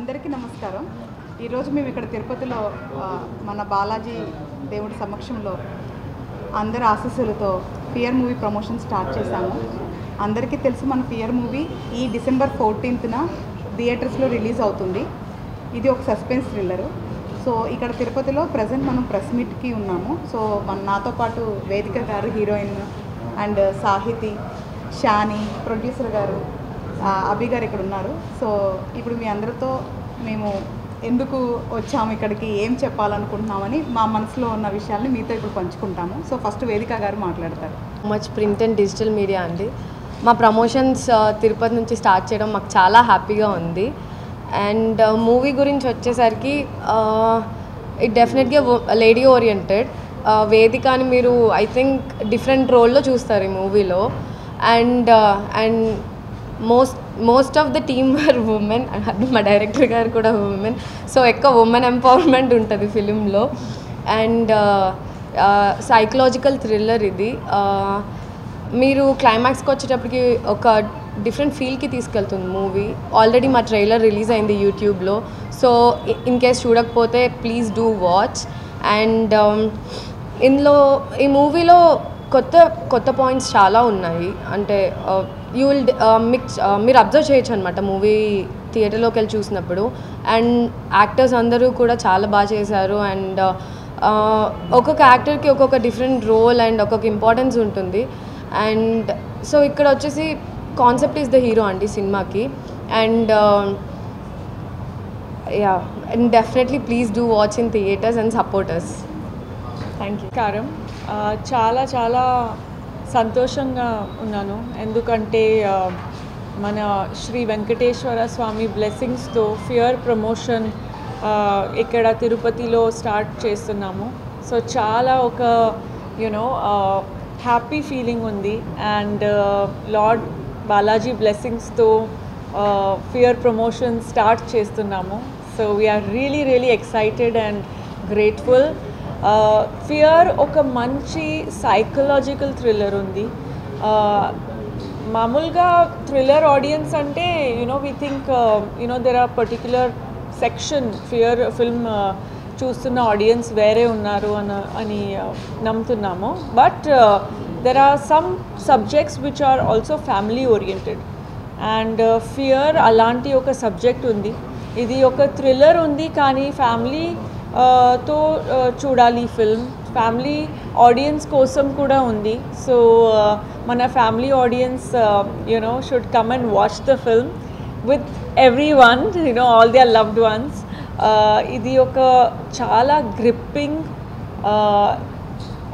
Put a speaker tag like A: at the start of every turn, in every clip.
A: అందరికీ నమస్కారం. ఈరోజు మేము ఇక్కడ తిరుపతిలో మన బాలాజీ దేవుడి సమక్షంలో అందరి ఆశీస్సులతో ఫియర్ మూవీ ప్రమోషన్ స్టార్ట్ చేశాము. అందరికీ తెలుసు మన ఫియర్ మూవీ ఈ డిసెంబర్ 14న థియేటర్స్లో రిలీజ్ అవుతుంది. ఇది ఒక సస్పెన్స్ థ్రిల్లరు. సో ఇక్కడ తిరుపతిలో ప్రజెంట్ మనం ప్రెస్ మీట్కి ఉన్నాము. సో నాతో పాటు వేదిక గారు heroine and Sahiti, Shani producer గారు, అభి గారు ఇక్కడ ఉన్నారు. సో ఇప్పుడు మీ అందరితో మేము ఎందుకు వచ్చాము, ఇక్కడికి ఏం చెప్పాలనుకుంటున్నామని మా మనసులో ఉన్న విషయాల్ని మీతో ఇప్పుడు పంచుకుంటాము. సో ఫస్ట్ వేదిక గారు మాట్లాడతారు.
B: Much print and digital media అండి. మా ప్రమోషన్స్ తిరుపతి నుంచి స్టార్ట్ చేయడం మాకు చాలా హ్యాపీగా ఉంది. అండ్ మూవీ గురించి వచ్చేసరికి ఇట్ డెఫినెట్గా లేడీ ఓరియంటెడ్. వేదికని మీరు ఐ థింక్ డిఫరెంట్ రోల్లో చూస్తారు ఈ మూవీలో. And most of the team were women. మా డైరెక్టర్ గారు కూడా ఉమెన్. సో ఎక్కువ ఉమెన్ ఎంపవర్మెంట్ ఉంటుంది ఫిలింలో. అండ్ సైకలాజికల్ థ్రిల్లర్ ఇది. మీరు క్లైమాక్స్కి వచ్చేటప్పటికి ఒక డిఫరెంట్ ఫీల్కి తీసుకెళ్తుంది మూవీ. ఆల్రెడీ మా ట్రైలర్ రిలీజ్ అయింది యూట్యూబ్లో. సో ఇన్ కేస్ చూడకపోతే ప్లీజ్ డూ వాచ్. అండ్ ఈ మూవీలో కొత్త పాయింట్స్ చాలా ఉన్నాయి. అంటే యూ విల్ మీరు అబ్జర్వ్ చేయొచ్చు అనమాట మూవీ థియేటర్లోకి వెళ్ళి చూసినప్పుడు. అండ్ యాక్టర్స్ అందరూ కూడా చాలా బాగా చేశారు. అండ్ ఒక్కొక్క యాక్టర్కి ఒక్కొక్క డిఫరెంట్ రోల్ అండ్ ఒక్కొక్క ఇంపార్టెన్స్ ఉంటుంది. అండ్ సో ఇక్కడ వచ్చేసి కాన్సెప్ట్ ఈజ్ ద హీరో అండి సినిమాకి. And and definitely please do watch in theatres and supporters. Thank you.
C: కారం చాలా చాలా సంతోషంగా ఉన్నాను. ఎందుకంటే మన శ్రీ వెంకటేశ్వర స్వామి బ్లెస్సింగ్స్తో ఫియర్ ప్రమోషన్ ఇక్కడ తిరుపతిలో స్టార్ట్ చేస్తున్నాము. సో చాలా ఒక హ్యాపీ ఫీలింగ్ ఉంది. అండ్ లార్డ్ బాలాజీ బ్లెస్సింగ్స్తో ఫియర్ ప్రమోషన్ స్టార్ట్ చేస్తున్నాము. So we are really excited and grateful. Fear ఒక మంచి సైకలాజికల్ థ్రిల్లర్ ఉంది. మామూలుగా థ్రిల్లర్ ఆడియన్స్ అంటే we think there are particular section fear film చూస్తున్న ఆడియన్స్ వేరే ఉన్నారు అని నమ్ముతున్నాము. But there are some subjects which are also family oriented. And fear అలాంటి ఒక సబ్జెక్ట్ ఉంది. ఇది ఒక థ్రిల్లర్ ఉంది కానీ ఫ్యామిలీ తో చూడాలి ఫిల్మ్. ఫ్యామిలీ ఆడియన్స్ కోసం కూడా ఉంది. సో మన family audience should come and watch the film with every one, all their loved ones. ఇది ఒక చాలా గ్రిప్పింగ్,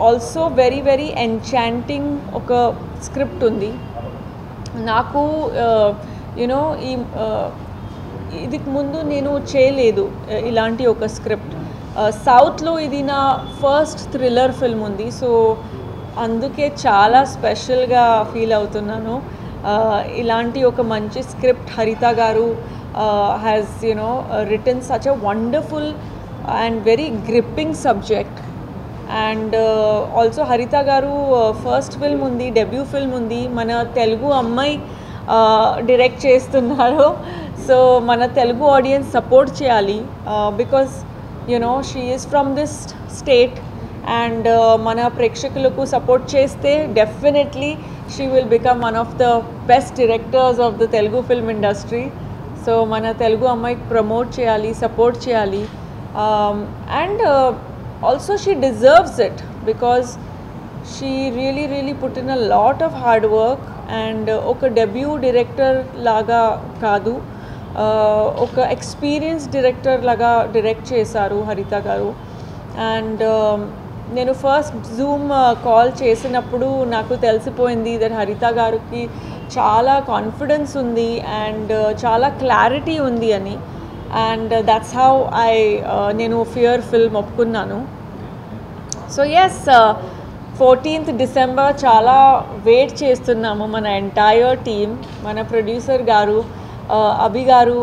C: ఆల్సో వెరీ ఎన్చాంటింగ్ ఒక స్క్రిప్ట్ ఉంది. నాకు ఇదికి ముందు నేను చేయలేదు ఇలాంటి ఒక స్క్రిప్ట్. సౌత్లో ఇది నా ఫస్ట్ థ్రిల్లర్ ఫిల్మ్ ఉంది. సో అందుకే చాలా స్పెషల్గా ఫీల్ అవుతున్నాను. ఇలాంటి ఒక మంచి స్క్రిప్ట్ హరిత గారు has written such a wonderful and very gripping subject. And also Haritha గారు ఫస్ట్ ఫిల్మ్ ఉంది, డెబ్యూ ఫిల్మ్ ఉంది. మన తెలుగు అమ్మాయి డైరెక్ట్ చేస్తున్నారు. సో మన తెలుగు ఆడియన్స్ సపోర్ట్ చేయాలి. Because she is from this state. And మన ప్రేక్షకులకు సపోర్ట్ చేస్తే definitely she will become one of the best directors of the Telugu film industry. So మన తెలుగు అమ్మాయికి ప్రమోట్ చేయాలి, సపోర్ట్ చేయాలి. And also she deserves it because she really put in a lot of hard work. And ఒక debut director లాగా కాదు, ఒక experience director లాగా direct చేశారు హరిత గారు. అండ్ నేను ఫస్ట్ జూమ్ కాల్ చేసినప్పుడు నాకు తెలిసిపోయింది దట్ హరిత గారికి చాలా కాన్ఫిడెన్స్ ఉంది అండ్ చాలా క్లారిటీ ఉంది అని. అండ్ దట్స్ హౌ నేను ఫియర్ ఫిల్మ్ ఒప్పుకున్నాను. సో ఎస్, 14th డిసెంబర్ చాలా వెయిట్ చేస్తున్నాము మన ఎంటైర్ టీమ్. మన ప్రొడ్యూసర్ గారు అభి గారు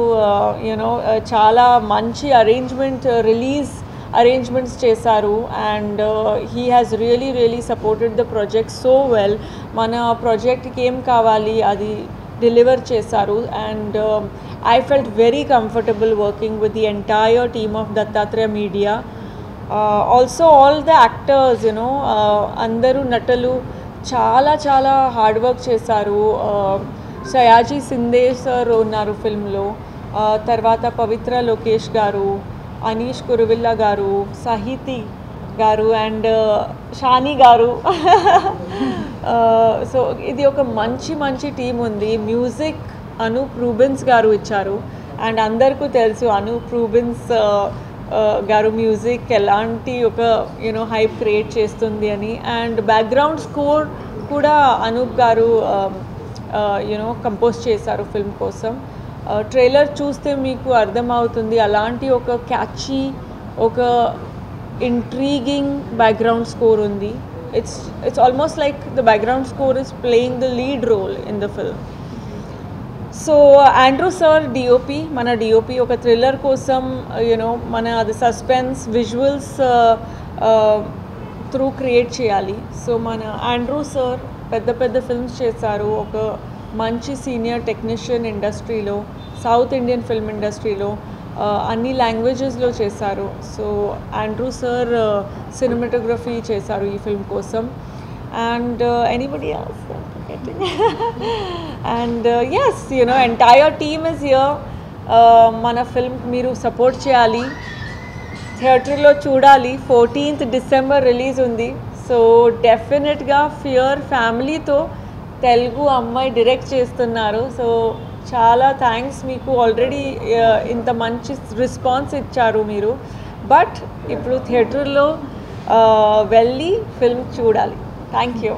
C: చాలా మంచి రిలీజ్ అరేంజ్మెంట్స్ చేశారు. And he has really supported the project so well. మన ప్రాజెక్ట్కి ఏం కావాలి అది డెలివర్ చేశారు. And I felt very comfortable working with the entire team of Dattatreya media. Also all the actors you know అందరూ నటులు చాలా చాలా హార్డ్ వర్క్ చేశారు. సయాజీ సిందే సార్ ఉన్నారు ఫిల్మ్లో, తర్వాత పవిత్ర లోకేష్ గారు, అనీష్ కురువిల్లా గారు, సాహితి గారు అండ్ షానీ గారు. సో ఇది ఒక మంచి మంచి టీం ఉంది. మ్యూజిక్ అనూప్ రూబెన్స్ గారు ఇచ్చారు. అండ్ అందరికీ తెలుసు అనూప్ రూబెన్స్ గారు మ్యూజిక్ ఎలాంటి ఒక యూనో హైప్ క్రియేట్ చేస్తుంది అని. అండ్ బ్యాక్గ్రౌండ్ స్కోర్ కూడా అనూప్ గారు యూనో కంపోజ్ చేశారు ఫిల్మ్ కోసం. ట్రైలర్ చూస్తే మీకు అర్థమవుతుంది అలాంటి ఒక క్యాచీ ఒక ఇంట్రీగింగ్ బ్యాక్గ్రౌండ్ స్కోర్ ఉంది. It's almost like the background score is playing the lead role in the film. So Andrew sir DOP, మన డిఓపి ఒక థ్రిల్లర్ కోసం యూనో మన అది సస్పెన్స్ విజువల్స్ త్రూ క్రియేట్ చేయాలి. సో మన ఆండ్రూ సార్ పెద్ద పెద్ద ఫిల్మ్స్ చేశారు. ఒక మంచి సీనియర్ టెక్నీషియన్ ఇండస్ట్రీలో, సౌత్ ఇండియన్ ఫిల్మ్ ఇండస్ట్రీలో అన్ని లాంగ్వేజెస్లో చేశారు. సో ఆండ్రూ సార్ సినిమాటోగ్రఫీ చేశారు ఈ ఫిల్మ్ కోసం. And anybody else and yes you know entire team is here. మన ఫిల్మ్ మీరు సపోర్ట్ చేయాలి, థియేటర్లో చూడాలి. 14th December రిలీజ్ ఉంది. సో డెఫినెట్గా ఫియర్ ఫ్యామిలీతో తెలుగు అమ్మాయి డైరెక్ట్ చేస్తున్నారు. సో చాలా థ్యాంక్స్ మీకు, ఆల్రెడీ ఇంత మంచి రెస్పాన్స్ ఇచ్చారు మీరు. బట్ ఇప్పుడు థియేటర్లో వెళ్ళి ఫిల్మ్ చూడాలి. Thank you.